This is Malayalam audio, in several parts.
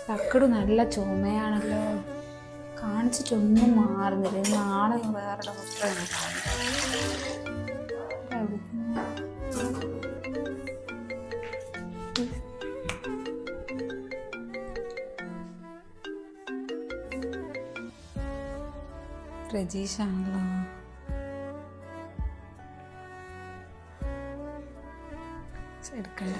തക്കട് നല്ല ചുമയാണല്ലോ. കാണിച്ചിട്ടൊന്നും മാറുന്നില്ല. നാളെ വേറെ ഡോക്ടറാണ് പ്രജീഷാണല്ലോ. എടുക്കണ്ട.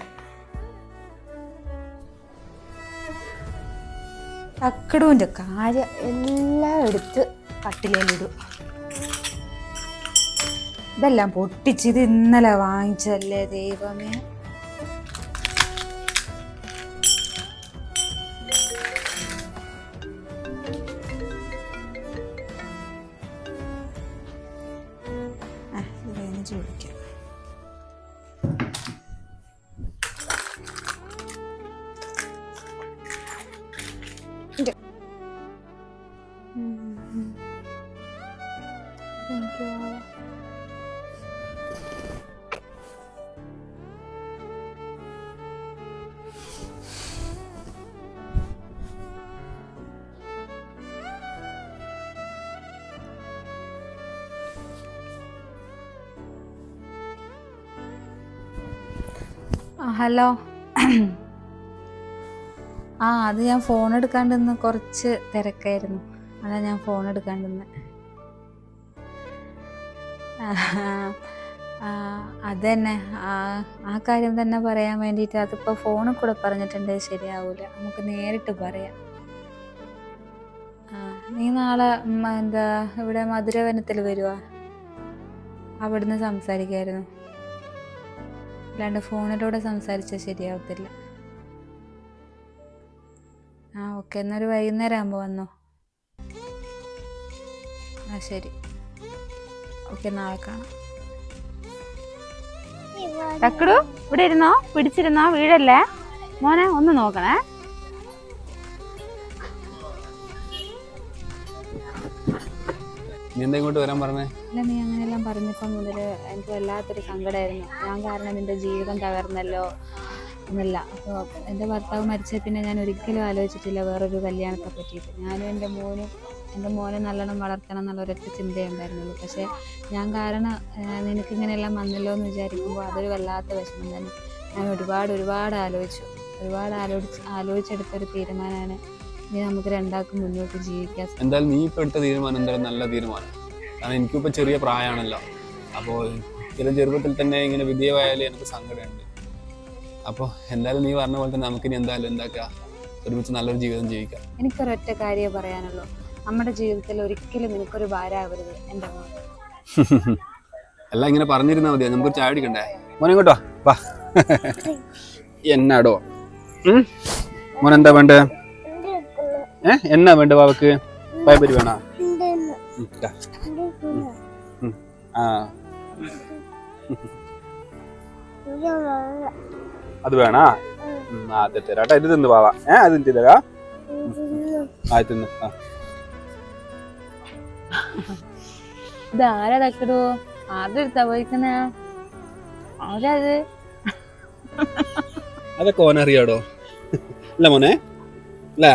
തക്കടുവിൻ്റെ കാര്യം എല്ലാം എടുത്ത് കട്ടിലേലിടും. ഇതെല്ലാം പൊട്ടിച്ചിത് ഇന്നലെ വാങ്ങിച്ചല്ലേ ദൈവമേ. ചോദിക്കാം. ഹലോ. അത് ഞാൻ ഫോൺ എടുക്കാണ്ടിന്ന് കുറച്ച് തിരക്കായിരുന്നു. അതാ ഞാൻ ഫോൺ എടുക്കാണ്ടിന്ന്. അതന്നെ ആ കാര്യം തന്നെ പറയാൻ വേണ്ടിയിട്ട്. അതിപ്പോൾ ഫോണിൽ കൂടെ പറഞ്ഞിട്ടുണ്ട് ശരിയാവൂല. നമുക്ക് നേരിട്ട് പറയാം. നീ നാളെ ഇവിടെ മധുരവനത്തിൽ വരുവാ? അവിടുന്ന് സംസാരിക്കായിരുന്നു. അല്ലാണ്ട് ഫോണിലൂടെ സംസാരിച്ചാൽ ശരിയാവത്തില്ല. ഓക്കെ, എന്നൊരു വൈകുന്നേരം ആകുമ്പോൾ വന്നോ. ശരി, ഓക്കെ, നാളെ കാണാം. തക്കടു ഇവിടെ ഇരുന്നോ, പിടിച്ചിരുന്നോ, വീഴല്ലേ മോനെ. ഒന്ന് നോക്കണേ. ഇങ്ങോട്ട് വരാൻ പറഞ്ഞേ? അല്ല, നീ അങ്ങനെയെല്ലാം പറഞ്ഞപ്പോൾ മുതൽ എനിക്ക് വല്ലാത്തൊരു സങ്കടമായിരുന്നു. ഞാൻ കാരണം നിന്റെ ജീവിതം തകർന്നല്ലോ എന്നല്ല. അപ്പോൾ എൻ്റെ ഭർത്താവ് മരിച്ച പിന്നെ ഞാൻ ഒരിക്കലും ആലോചിച്ചിട്ടില്ല വേറൊരു കല്യാണത്തെ പറ്റിയിട്ട്. ഞാനും എൻ്റെ മോനെ നല്ലോണം വളർത്തണം എന്നുള്ള ഒരൊറ്റ ചിന്തയേ ഉണ്ടായിരുന്നുള്ളൂ. പക്ഷേ ഞാൻ കാരണം നിനക്കിങ്ങനെയെല്ലാം വന്നല്ലോ എന്ന് വിചാരിക്കുമ്പോൾ അതൊരു വല്ലാത്ത വിഷമം തന്നെ. ഞാൻ ഒരുപാട് ആലോചിച്ചെടുത്തൊരു തീരുമാനമാണ്. ഇനി നമുക്ക് രണ്ടാൾക്കും മുന്നോട്ട് ജീവിക്കാം. എന്തായാലും നീ ഇപ്പോൾ എടുത്ത തീരുമാനം എന്തായാലും നല്ല തീരുമാനം. കാരണം എനിക്കിപ്പോൾ ചെറിയ പ്രായമാണല്ലോ. അപ്പോൾ ചെറുപ്പത്തിൽ തന്നെ ഇങ്ങനെ വിധേയമായാലും എനിക്ക് സങ്കടമുണ്ട്. അപ്പോൾ എന്തായാലും നീ പറഞ്ഞ പോലെ തന്നെ നമുക്കിനി എന്തായാലും ഒരുമിച്ച് നല്ലൊരു ജീവിതം ജീവിക്കാം. എനിക്കൊരൊറ്റ കാര്യമേ പറയാനുള്ളൂ. നമ്മുടെ ജീവിതത്തിൽ ഒരിക്കലും നിനക്കൊരു ഭാരമാവരുത് എൻ്റെ മോൻ. എല്ലാം ഇങ്ങനെ പറഞ്ഞിരുന്നാൽ മതിയോ? നമുക്കൊരു ചായ കുടിക്കണ്ടേ? മോനെ ഇങ്ങോട്ടോ വാ. എന്നാടോ മോനെന്താ വേണ്ടേ? എന്നാ വേണ്ട വാവക്ക്? പയപ്പരി വേണോ? അത് വേണോ? അത് തരാട്ടോ. ഇത് തിന്ന് വാവാ. അത് തരാ. തിന്ന്. ഇത് ആരാ തക്കടോ? ആരെടുത്താ പോയിക്കുന്നേ? ആരാത്? അതൊക്കെ ഓനറിയാടോ. അല്ല മോനെ അല്ലേ?